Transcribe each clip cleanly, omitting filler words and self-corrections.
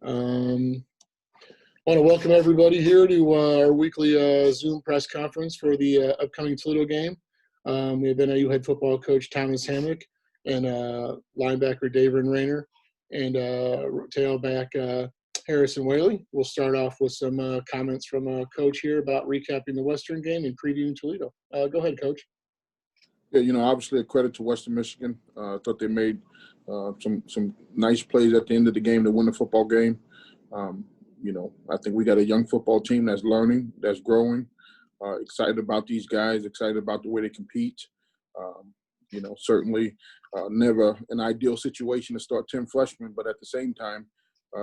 Um, I want to welcome everybody here to our weekly Zoom press conference for the upcoming Toledo game. We have NIU head football coach Thomas Hammock and linebacker Daveren Rayner and tailback Harrison Waylee. We'll start off with some comments from Coach here about recapping the Western game and previewing Toledo. Go ahead, Coach. Yeah, obviously a credit to Western Michigan. I thought they made some nice plays at the end of the game to win the football game. I think we got a young football team that's learning, that's growing. Excited about these guys, excited about the way they compete. Certainly never an ideal situation to start 10 freshmen, but at the same time,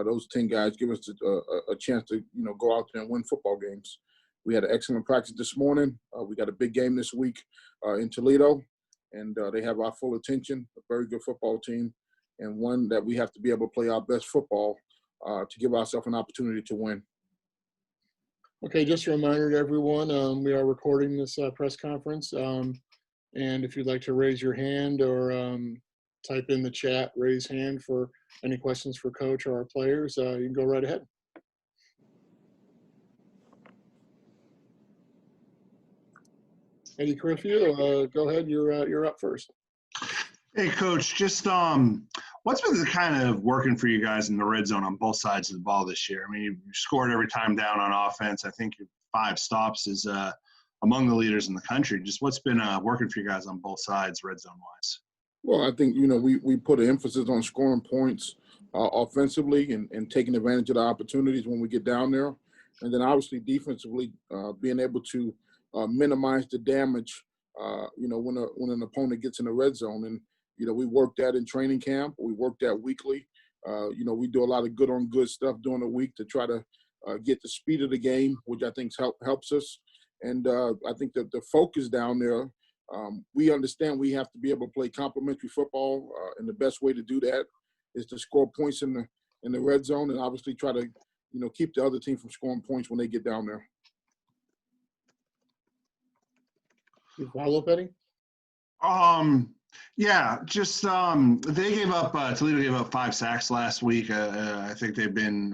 those 10 guys give us a chance to, go out there and win football games. We had an excellent practice this morning. We got a big game this week in Toledo, and they have our full attention, a very good football team, and one that we have to be able to play our best football to give ourselves an opportunity to win. Okay, just a reminder to everyone, we are recording this press conference, and if you'd like to raise your hand or type in the chat, raise hand for any questions for Coach or our players, you can go right ahead. Eddie Curfew, go ahead. You're up first. Hey, Coach. Just what's been kind of working for you guys in the red zone on both sides of the ball this year? I mean, you scored every time down on offense. I think your 5 stops is among the leaders in the country. Just what's been working for you guys on both sides, red zone wise? Well, I think we put an emphasis on scoring points offensively and taking advantage of the opportunities when we get down there, and then obviously defensively being able to minimize the damage, when an opponent gets in the red zone. And, we work that in training camp. We work that weekly. We do a lot of good-on-good stuff during the week to try to get the speed of the game, which I think helps us. And I think that the focus down there, we understand we have to be able to play complementary football, and the best way to do that is to score points in the red zone and obviously try to, keep the other team from scoring points when they get down there. You follow up, Eddie? Yeah, just Toledo gave up 5 sacks last week. I think they've been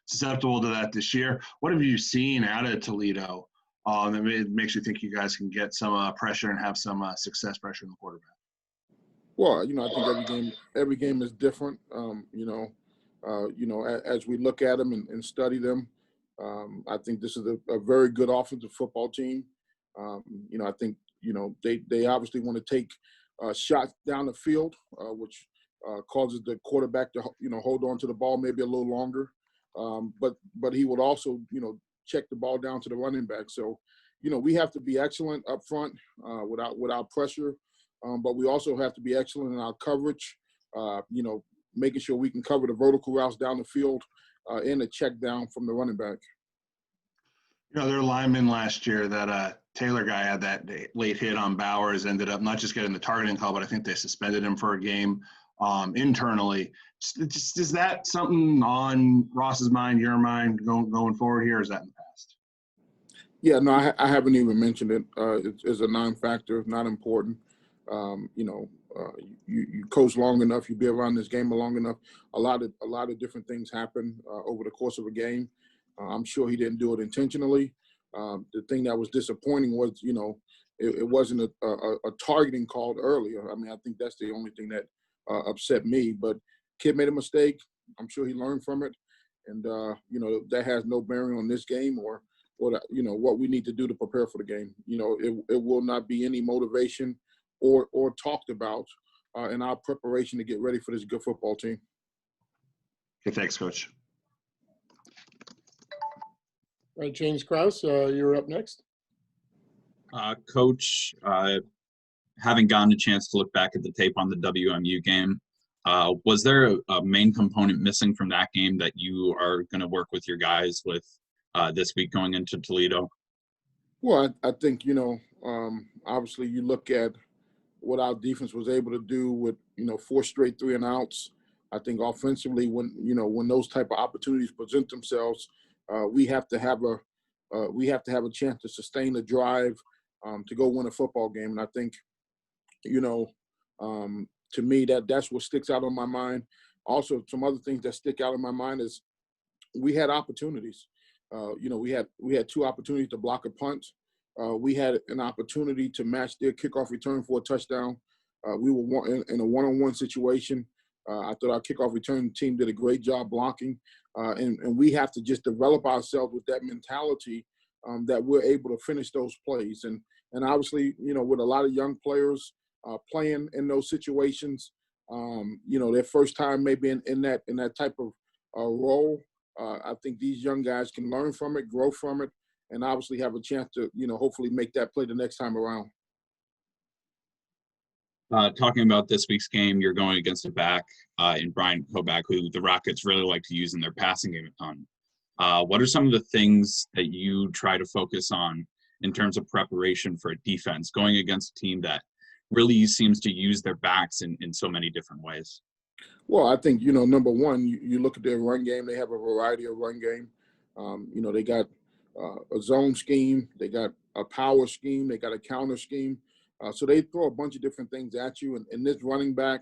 susceptible to that this year. What have you seen out of Toledo that makes you think you guys can get some pressure and have some success pressure in the quarterback? Well, I think every game is different. As we look at them and study them, I think this is a very good offensive football team. I think, they obviously want to take shots down the field, which causes the quarterback to, hold on to the ball maybe a little longer. But he would also, check the ball down to the running back. So, we have to be excellent up front without pressure, but we also have to be excellent in our coverage, making sure we can cover the vertical routes down the field and a check down from the running back. Their lineman last year, that Taylor guy had that late hit on Bowers, ended up not just getting the targeting call, but I think they suspended him for a game internally. Is that something on Ross's mind, your mind, going forward here, or is that in the past? Yeah, no, I haven't even mentioned it. It's a non-factor, not important. You coach long enough, you be around this game long enough. A lot of different things happen over the course of a game. I'm sure he didn't do it intentionally. The thing that was disappointing was, it wasn't a targeting called earlier. I mean, I think that's the only thing that upset me. But kid made a mistake. I'm sure he learned from it. And, that has no bearing on this game or what we need to do to prepare for the game. It will not be any motivation or talked about in our preparation to get ready for this good football team. Okay, thanks, Coach. All right, James Krause, you're up next. Coach, having gotten a chance to look back at the tape on the WMU game, was there a main component missing from that game that you are going to work with your guys with this week going into Toledo? Well, I think, obviously you look at what our defense was able to do with, 4 straight 3-and-outs. I think offensively, when those type of opportunities present themselves, we have to have a chance to sustain the drive to go win a football game. And I think, to me, that's what sticks out on my mind. Also, some other things that stick out in my mind is we had opportunities. We had 2 opportunities to block a punt. We had an opportunity to match their kickoff return for a touchdown. We were in a one-on-one situation. I thought our kickoff return team did a great job blocking, and we have to just develop ourselves with that mentality that we're able to finish those plays. And obviously, with a lot of young players playing in those situations, their first time maybe in that type of role, I think these young guys can learn from it, grow from it, and obviously have a chance to, hopefully make that play the next time around. Talking about this week's game, you're going against a back in Brian Koback, who the Rockets really like to use in their passing game a ton. What are some of the things that you try to focus on in terms of preparation for a defense going against a team that really seems to use their backs in so many different ways? Well, I think, number one, you look at their run game. They have a variety of run game. They got a zone scheme. They got a power scheme. They got a counter scheme. So they throw a bunch of different things at you. And this running back,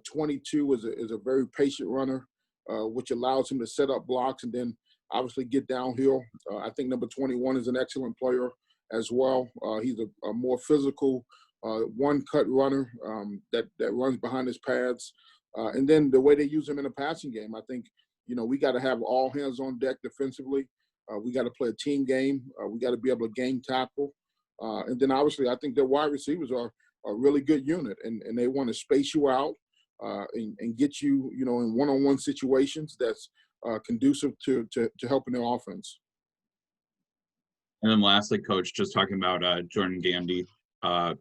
22, is a very patient runner, which allows him to set up blocks and then obviously get downhill. I think number 21 is an excellent player as well. He's a more physical one-cut runner that runs behind his pads. And then the way they use him in the passing game, I think, we got to have all hands on deck defensively. We got to play a team game. We got to be able to game tackle. And then obviously I think their wide receivers are a really good unit, and they want to space you out and get you, in one-on-one situations that's conducive to helping their offense. And then lastly, Coach, just talking about Jordan Gandy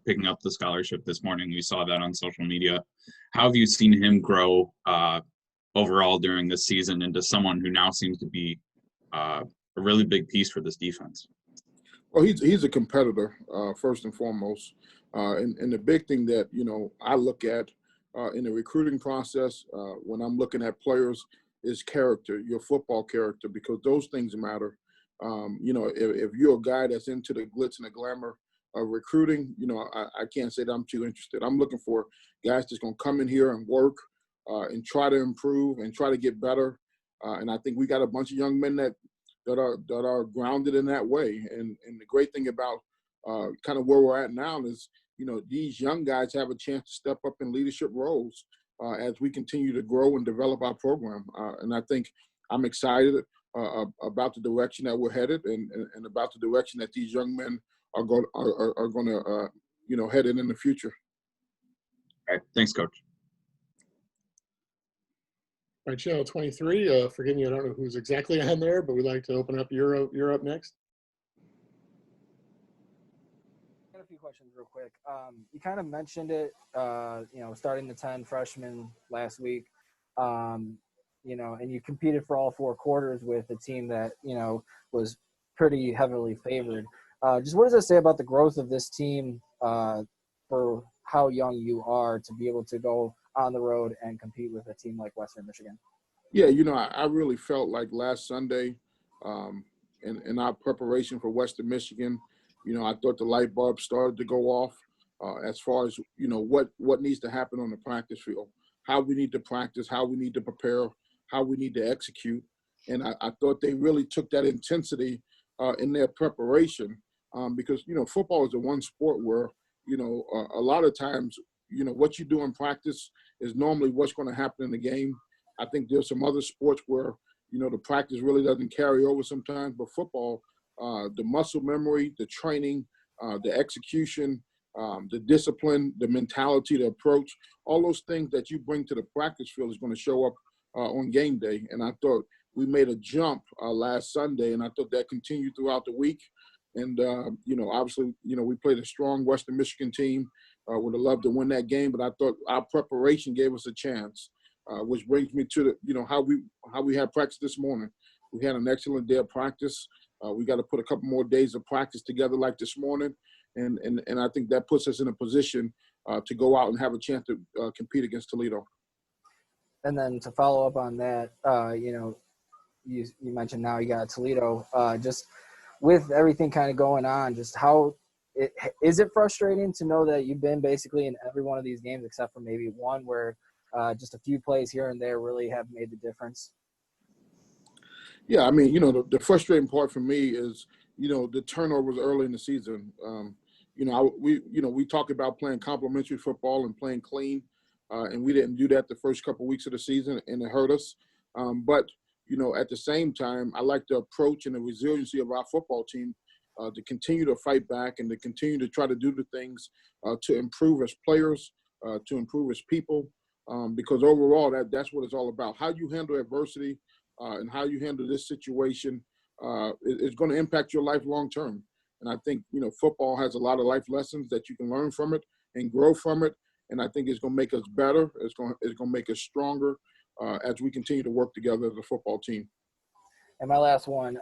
picking up the scholarship this morning. We saw that on social media. How have you seen him grow overall during this season into someone who now seems to be a really big piece for this defense? Well, he's a competitor, first and foremost. And the big thing that, I look at in the recruiting process when I'm looking at players is character, your football character, because those things matter. If you're a guy that's into the glitz and the glamour of recruiting, I can't say that I'm too interested. I'm looking for guys that's going to come in here and work and try to improve and try to get better. And I think we got a bunch of young men that are grounded in that way. And the great thing about kind of where we're at now is, these young guys have a chance to step up in leadership roles as we continue to grow and develop our program. And I think I'm excited about the direction that we're headed and about the direction that these young men are going to head in the future. All right. Thanks, Coach. All right, channel 23. Forgive me, I don't know who's exactly on there, but we'd like to open up. You're up next. I got a few questions real quick. You kind of mentioned it, starting the 10 freshmen last week, and you competed for all 4 quarters with a team that, was pretty heavily favored. Just what does it say about the growth of this team for how young you are to be able to go on the road and compete with a team like Western Michigan? Yeah, I really felt like last Sunday in our preparation for Western Michigan, I thought the light bulb started to go off as far as, what needs to happen on the practice field, how we need to practice, how we need to prepare, how we need to execute. And I thought they really took that intensity in their preparation because, football is the one sport where, a lot of times, what you do in practice is normally what's going to happen in the game. I think there's some other sports where, the practice really doesn't carry over sometimes, but football, the muscle memory, the training, the execution, the discipline, the mentality, the approach, all those things that you bring to the practice field is going to show up on game day. And I thought we made a jump last Sunday, and I thought that continued throughout the week. And, obviously, we played a strong Western Michigan team. Would have loved to win that game, but I thought our preparation gave us a chance, which brings me to how we had practice this morning. We had an excellent day of practice. We got to put a couple more days of practice together like this morning, and I think that puts us in a position to go out and have a chance to compete against Toledo. And then to follow up on that, you mentioned now you got Toledo. Just with everything kind of going on, just how is it frustrating to know that you've been basically in every one of these games except for maybe one where just a few plays here and there really have made the difference? Yeah, I mean, the frustrating part for me is, the turnovers early in the season. We talk about playing complementary football and playing clean, and we didn't do that the first couple weeks of the season, and it hurt us. But at the same time, I like the approach and the resiliency of our football team to continue to fight back and to continue to try to do the things to improve as players, to improve as people, because overall that's what it's all about. How you handle adversity and how you handle this situation is going to impact your life long term. And I think, football has a lot of life lessons that you can learn from it and grow from it. And I think it's going to make us better. It's going to make us stronger as we continue to work together as a football team. And my last one,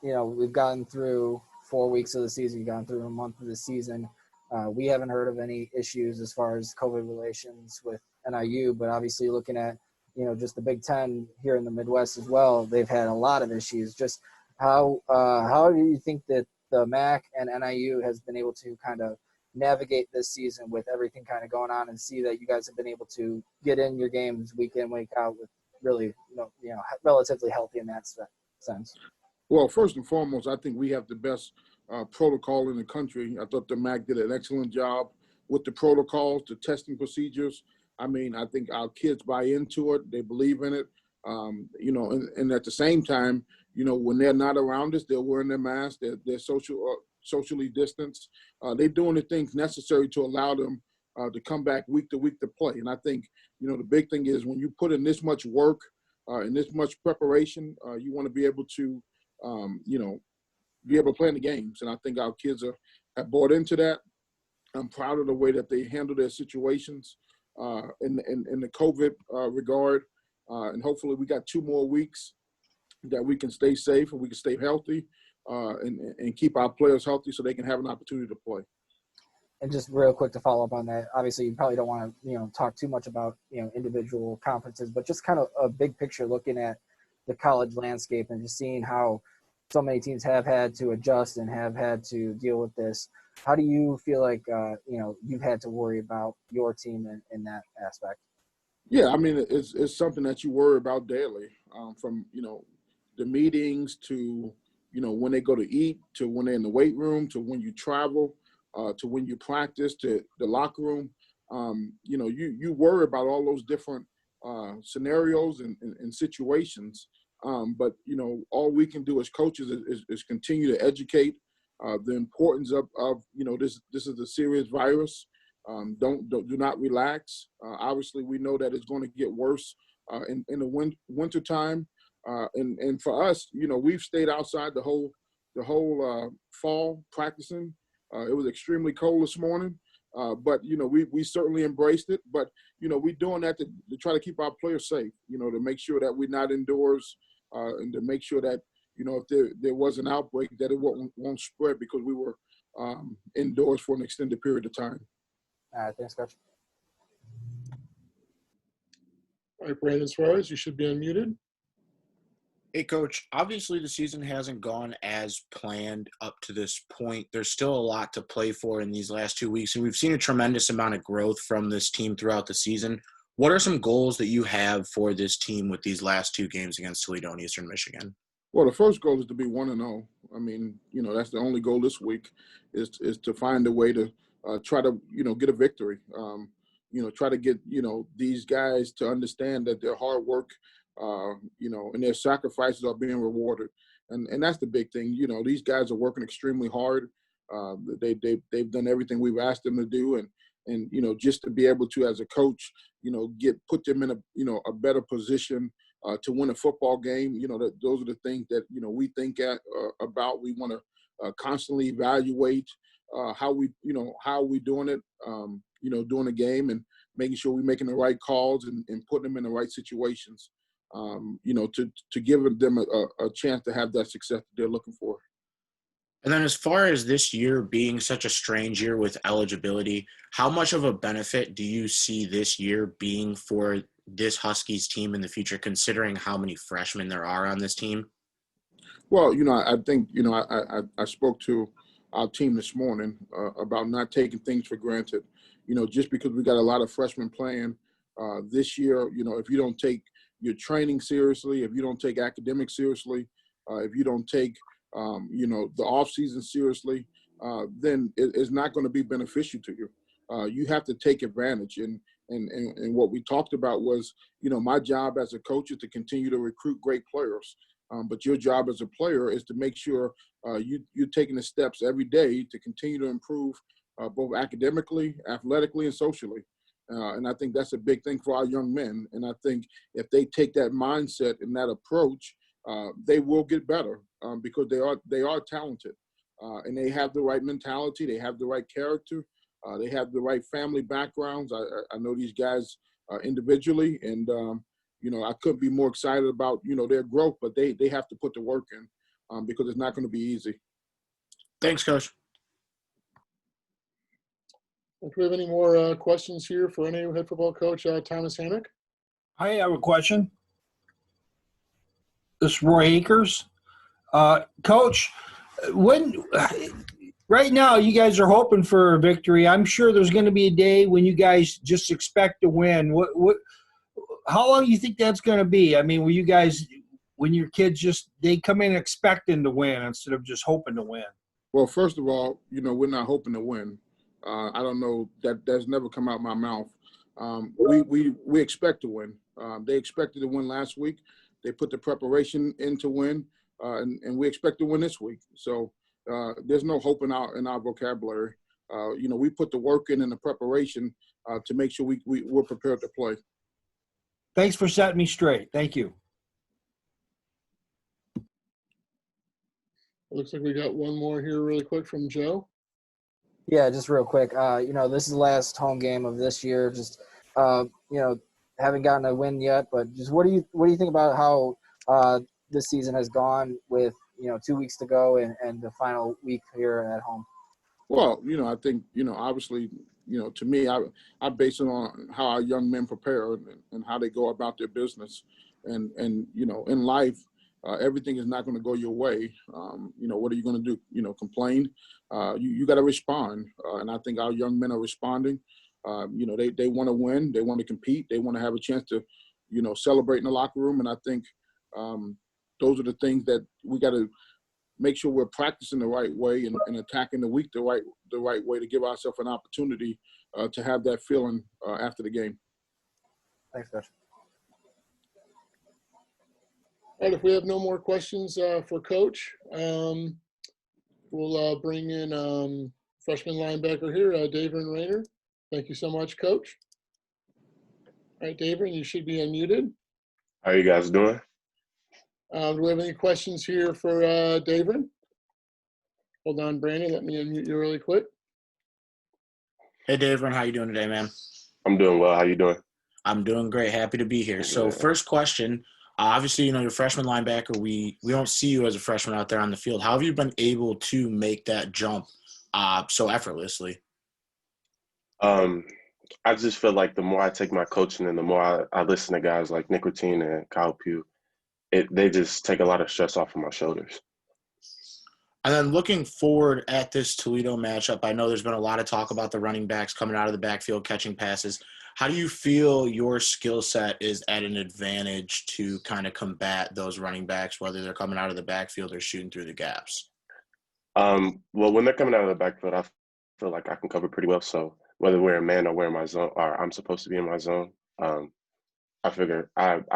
we've gotten through 4 weeks of the season, gone through a month of the season. We haven't heard of any issues as far as COVID relations with NIU, but obviously looking at, just the Big Ten here in the Midwest as well, they've had a lot of issues. Just how do you think that the MAC and NIU has been able to kind of navigate this season with everything kind of going on, and see that you guys have been able to get in your games week in, week out with really, relatively healthy in that sense? Well, first and foremost, I think we have the best protocol in the country. I thought the MAC did an excellent job with the protocols, the testing procedures. I mean, I think our kids buy into it. They believe in it. And at the same time, when they're not around us, they're wearing their masks. They're socially distanced. They're doing the things necessary to allow them to come back week to week to play. And I think, the big thing is when you put in this much work and this much preparation, you want to be able to, be able to play in the games. And I think our kids have bought into that. I'm proud of the way that they handle their situations in the COVID regard. And hopefully we got 2 more weeks that we can stay safe and we can stay healthy and keep our players healthy so they can have an opportunity to play. And just real quick to follow up on that, obviously you probably don't want to, talk too much about, individual conferences, but just kind of a big picture looking at the college landscape and just seeing how so many teams have had to adjust and have had to deal with this. How do you feel like, you've had to worry about your team in that aspect? Yeah, I mean, it's something that you worry about daily, from, the meetings to, when they go to eat, to when they're in the weight room, to when you travel, to when you practice, to the locker room. You worry about all those different scenarios and situations. But, all we can do as coaches is continue to educate the importance of this is a serious virus. Do not relax. Obviously, we know that it's going to get worse in the winter time. And for us, we've stayed outside the whole fall practicing. It was extremely cold this morning, but we certainly embraced it. But we're doing that to try to keep our players safe. To make sure that we're not indoors, and to make sure that if there was an outbreak, that it won't spread because we were indoors for an extended period of time. All right, thanks, Coach. All right, Brandon Suarez, you should be unmuted. Hey, Coach, obviously the season hasn't gone as planned up to this point. There's still a lot to play for in these last 2 weeks, and we've seen a tremendous amount of growth from this team throughout the season. What are some goals that you have for this team with these last 2 games against Toledo and Eastern Michigan? Well, the first goal is to be 1-0. I mean, that's the only goal this week is to find a way to try to, get a victory. Try to get, these guys to understand that their hard work, and their sacrifices are being rewarded. And that's the big thing. These guys are working extremely hard. They've done everything we've asked them to do. And just to be able to, as a coach, put them in a better position to win a football game. Those are the things that, we think about. We want to constantly evaluate how we doing it, during the game and making sure we're making the right calls and putting them in the right situations, to give them a chance to have that success that they're looking for. And then as far as this year being such a strange year with eligibility, how much of a benefit do you see this year being for this Huskies team in the future, considering how many freshmen there are on this team? Well, I think, I spoke to our team this morning about not taking things for granted. Just because we got a lot of freshmen playing this year, if you don't take your training seriously, if you don't take academics seriously, if you don't take the off season seriously, then it's not going to be beneficial to you. You have to take advantage. And what we talked about was, my job as a coach is to continue to recruit great players. But your job as a player is to make sure you're taking the steps every day to continue to improve both academically, athletically, and socially. And I think that's a big thing for our young men. And I think if they take that mindset and that approach, they will get better because they are talented. And they have the right mentality. They have the right character. They have the right family backgrounds. I know these guys individually, and I couldn't be more excited about their growth. But they have to put the work in because it's not going to be easy. Thanks, Coach. Do we have any more questions here for NAU head football coach Thomas Hammock? I have a question. This is Roy Akers. Coach, right now you guys are hoping for a victory. I'm sure there's going to be a day when you guys just expect to win. How long do you think that's going to be? I mean, when your kids they come in expecting to win instead of just hoping to win? Well, first of all, we're not hoping to win. I don't know, that's never come out my mouth. We expect to win. They expected to win last week. They put the preparation in to win, and we expect to win this week. So there's no hope in our vocabulary. We put the work in and the preparation to make sure we're prepared to play. Thanks for setting me straight. Thank you. It looks like we got one more here really quick from Joe. Yeah, just real quick. This is the last home game of this year. Just haven't gotten a win yet, but just what do you think about how this season has gone with 2 weeks to go and the final week here at home? Well, I think obviously to me I base it on how our young men prepare and how they go about their business, and in life. Everything is not going to go your way. What are you going to do? Complain? You got to respond. And I think our young men are responding. They want to win. They want to compete. They want to have a chance to, celebrate in the locker room. And I think those are the things that we got to make sure we're practicing the right way and attacking the week the right way to give ourselves an opportunity to have that feeling after the game. Thanks, Coach. All right, if we have no more questions for Coach, we'll bring in freshman linebacker here, Daveren Rayner. Thank you so much, Coach. All right, Daveren, you should be unmuted. How are you guys doing? Do we have any questions here for Daveren? Hold on, Brandon. Let me unmute you really quick. Hey, Daveren, how you doing today, man? I'm doing well. How you doing? I'm doing great. Happy to be here. So first question, obviously, you're a freshman linebacker. We don't see you as a freshman out there on the field. How have you been able to make that jump so effortlessly? I just feel like the more I take my coaching and the more I listen to guys like Nick Routine and Kyle Pugh, they just take a lot of stress off of my shoulders. And then looking forward at this Toledo matchup, I know there's been a lot of talk about the running backs coming out of the backfield, catching passes. How do you feel your skill set is at an advantage to kind of combat those running backs, whether they're coming out of the backfield or shooting through the gaps? Well, when they're coming out of the backfield, I feel like I can cover pretty well. So whether we're in man or we're in my zone, or I'm supposed to be in my zone, I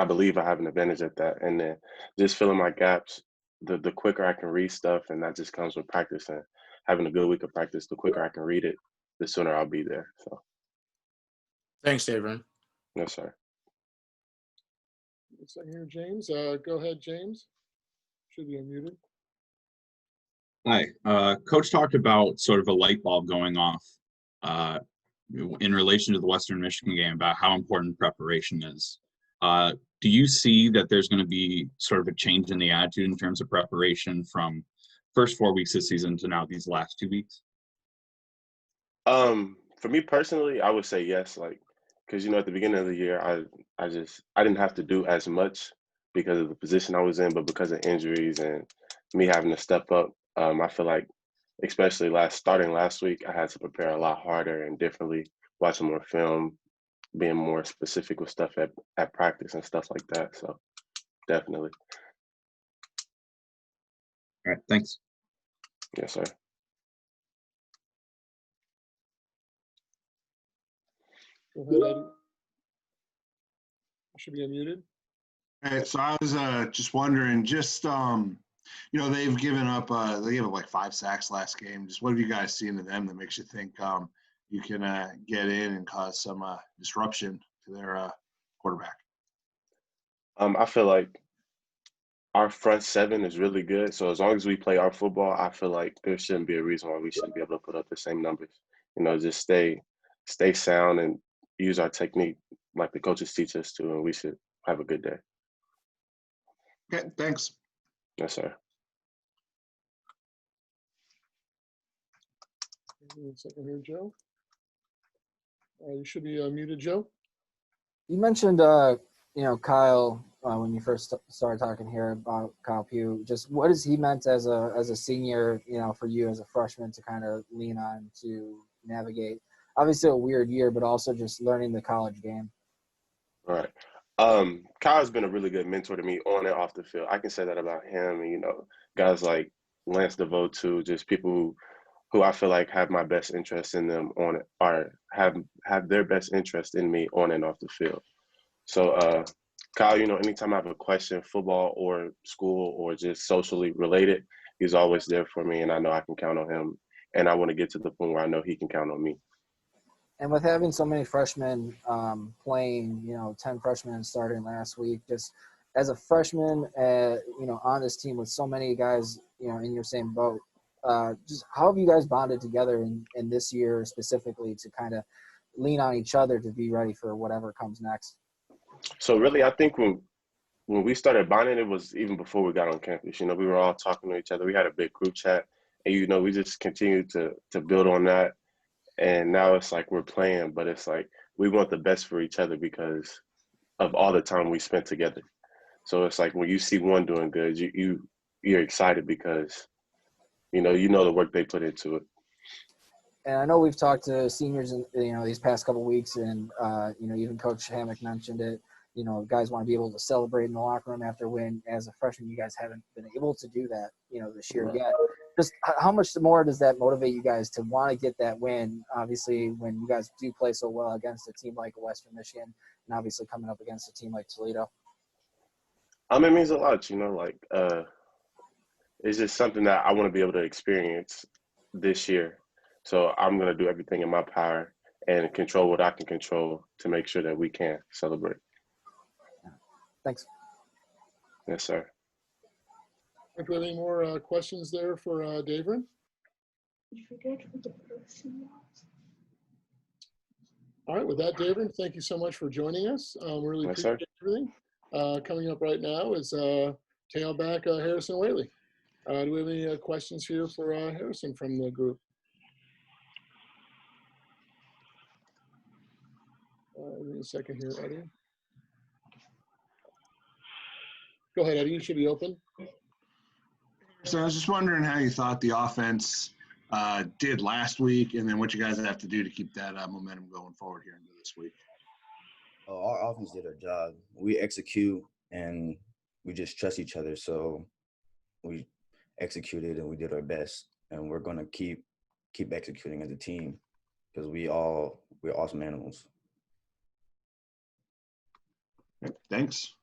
believe I have an advantage at that. And then just filling my gaps, the quicker I can read stuff, and that just comes with practice and having a good week of practice. The quicker I can read it, the sooner I'll be there. So. Thanks, Daveren. Yes, sir. Looks like here, James. Go ahead, James. Should be unmuted. Hi. Coach talked about sort of a light bulb going off in relation to the Western Michigan game about how important preparation is. Do you see that there's going to be sort of a change in the attitude in terms of preparation from first 4 weeks this season to now these last 2 weeks? For me personally, I would say yes, because at the beginning of the year, I didn't have to do as much because of the position I was in, but because of injuries and me having to step up, I feel like, especially starting last week, I had to prepare a lot harder and differently, watching more film, being more specific with stuff at practice and stuff like that. So definitely. All right, thanks. Yes, sir. Go ahead, Eddie. You should be unmuted. Hey, so I was just wondering, they've given up, they gave up like 5 sacks last game. Just what have you guys seen to them that makes you think you can get in and cause some disruption to their quarterback? I feel like our front seven is really good. So as long as we play our football, I feel like there shouldn't be a reason why we shouldn't be able to put up the same numbers. Just stay sound and use our technique like the coaches teach us to, and we should have a good day. Okay, thanks. Yes, sir. Give me a second here, Joe. You should be muted, Joe. You mentioned, Kyle, when you first started talking here about Kyle Pugh. Just what has he meant as a senior, for you as a freshman to kind of lean on to navigate? Obviously a weird year, but also just learning the college game. All right. Kyle's been a really good mentor to me on and off the field. I can say that about him, and guys like Lance DeVoe too, just people who I feel like have my best interest in them on it, or have their best interest in me on and off the field. So Kyle, anytime I have a question, football or school or just socially related, he's always there for me, and I know I can count on him. And I want to get to the point where I know he can count on me. And with having so many freshmen playing, 10 freshmen starting last week, just as a freshman, on this team with so many guys, in your same boat, just how have you guys bonded together in this year specifically to kind of lean on each other to be ready for whatever comes next? So really, I think when we started bonding, it was even before we got on campus. We were all talking to each other. We had a big group chat, and we just continued to build on that. And now it's like we're playing, but it's like we want the best for each other because of all the time we spent together. So it's like when you see one doing good, you're excited because you know the work they put into it. And I know we've talked to seniors in these past couple of weeks, and even Coach Hammock mentioned it. Guys want to be able to celebrate in the locker room after win. As a freshman, you guys haven't been able to do that, this year yet. Just how much more does that motivate you guys to want to get that win? Obviously, when you guys do play so well against a team like Western Michigan, and obviously coming up against a team like Toledo. It means a lot, it's just something that I want to be able to experience this year. So I'm going to do everything in my power and control what I can control to make sure that we can celebrate. Thanks. Yes, sir. If we have any more questions there for Daveren? All right, with that, Daveren, thank you so much for joining us. We really Yes, appreciate everything. Coming up right now is tailback Harrison Waylee. Do we have any questions here for Harrison from the group? Give me a second here, Eddie. Go ahead, Eddie. You should be open. So I was just wondering how you thought the offense did last week, and then what you guys have to do to keep that momentum going forward here into this week. Our offense did our job. We execute, and we just trust each other. So we executed, and we did our best, and we're gonna keep executing as a team because we're awesome animals. Okay, thanks.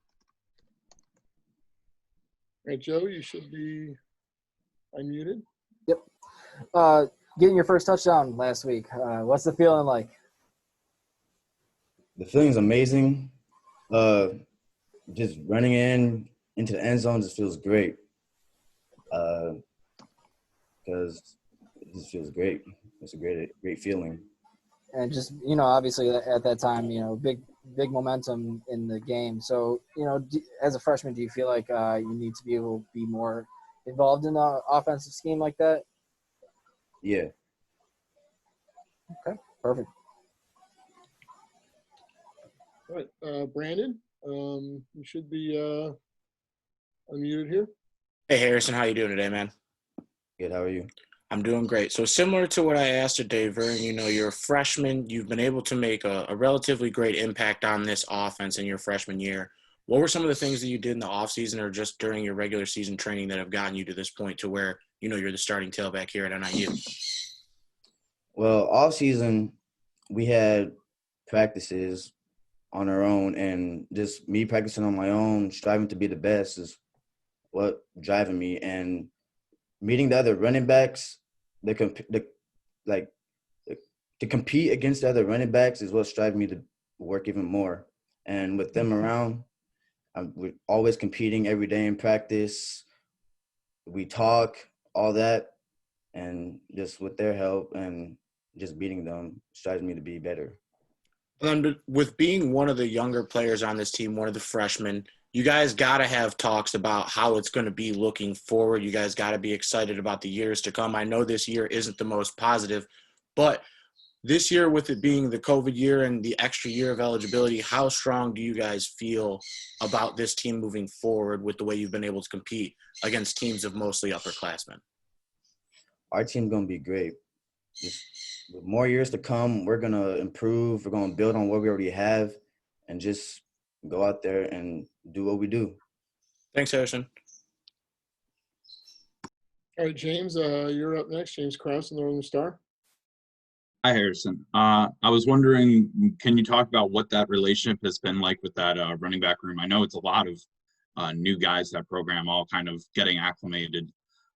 All right, Joe, you should be unmuted. Yep. Getting your first touchdown last week. What's the feeling like? The feeling's amazing. Just running into the end zone just feels great. Because it just feels great. It's a great feeling. And just, obviously at that time, big momentum in the game. So, as a freshman, do you feel like you need to be able to be more involved in the offensive scheme like that? Yeah. Okay, perfect. All right, Brandon, you should be unmuted here. Hey, Harrison, how you doing today, man? Good. How are you? I'm doing great. So similar to what I asked to Daveren, you're a freshman. You've been able to make a relatively great impact on this offense in your freshman year. What were some of the things that you did in the offseason or just during your regular season training that have gotten you to this point to where, you're the starting tailback here at NIU? Well, off season, we had practices on our own, and just me practicing on my own, striving to be the best is what driving me. And meeting the other running backs, like to compete against the other running backs is what's driving me to work even more. And with them around, we're always competing every day in practice. We talk, all that, and just with their help and just beating them strives me to be better. And with being one of the younger players on this team, one of the freshmen, you guys got to have talks about how it's going to be looking forward. You guys got to be excited about the years to come. I know this year isn't the most positive, but this year, with it being the COVID year and the extra year of eligibility, how strong do you guys feel about this team moving forward with the way you've been able to compete against teams of mostly upperclassmen? Our team's going to be great. Just with more years to come, we're going to improve. We're going to build on what we already have and just go out there and do what we do. Thanks, Harrison. All right, James, you're up next. James Krause in the Northern Star. Hi, Harrison. I was wondering, can you talk about what that relationship has been like with that running back room? I know it's a lot of new guys, that program, all kind of getting acclimated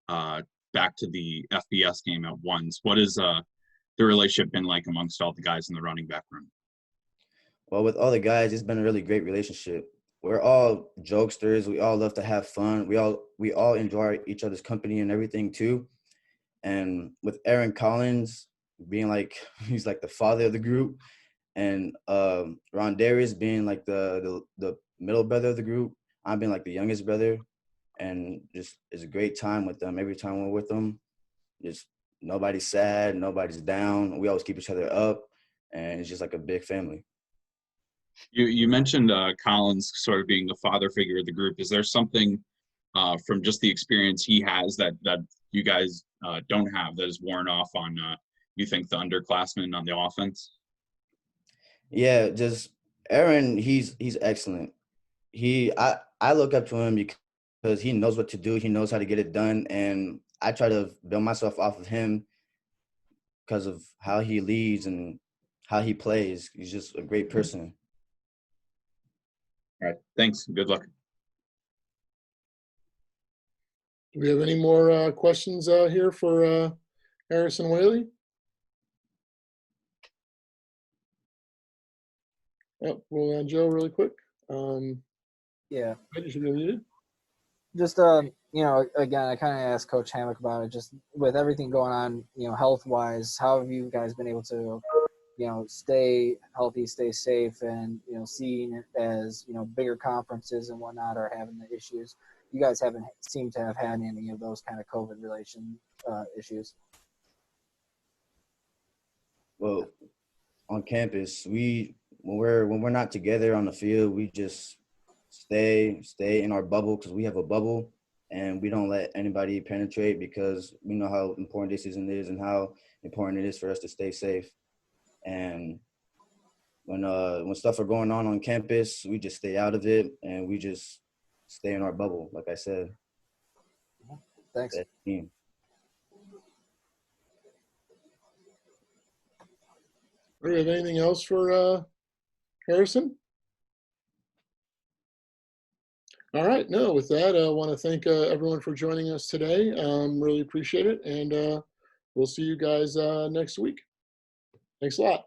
back to the FBS game at once. What has the relationship been like amongst all the guys in the running back room? Well, with all the guys, it's been a really great relationship. We're all jokesters. We all love to have fun. We all enjoy each other's company and everything too. And with Aaron Collins being like, he's like the father of the group, and Ron Darius being like the middle brother of the group, I'm being like the youngest brother, and just it's a great time with them. Every time we're with them, just nobody's sad, nobody's down. We always keep each other up, and it's just like a big family. You mentioned Collins sort of being the father figure of the group. Is there something from just the experience he has that you guys don't have that is worn off on, you think, the underclassmen on the offense? Yeah, just Aaron, he's excellent. I look up to him because he knows what to do. He knows how to get it done, and I try to build myself off of him because of how he leads and how he plays. He's just a great person. All right. Thanks. Good luck. Do we have any more questions here for Harrison Waylee? Oh, well, Joe, really quick. Yeah. You should be muted. Just, again, I kind of asked Coach Hammock about it. Just with everything going on, health-wise, how have you guys been able to, stay healthy, stay safe, and, seeing it as, bigger conferences and whatnot are having the issues? You guys haven't seemed to have had any of those kind of COVID relation issues. Well, on campus, when we're not together on the field, we just stay in our bubble because we have a bubble, and we don't let anybody penetrate because we know how important this season is and how important it is for us to stay safe. And when stuff are going on campus, we just stay out of it and we just stay in our bubble, like I said. Thanks. Do we have anything else for Harrison? All right. No, with that, I want to thank everyone for joining us today. Really appreciate it. And we'll see you guys next week. Thanks a lot.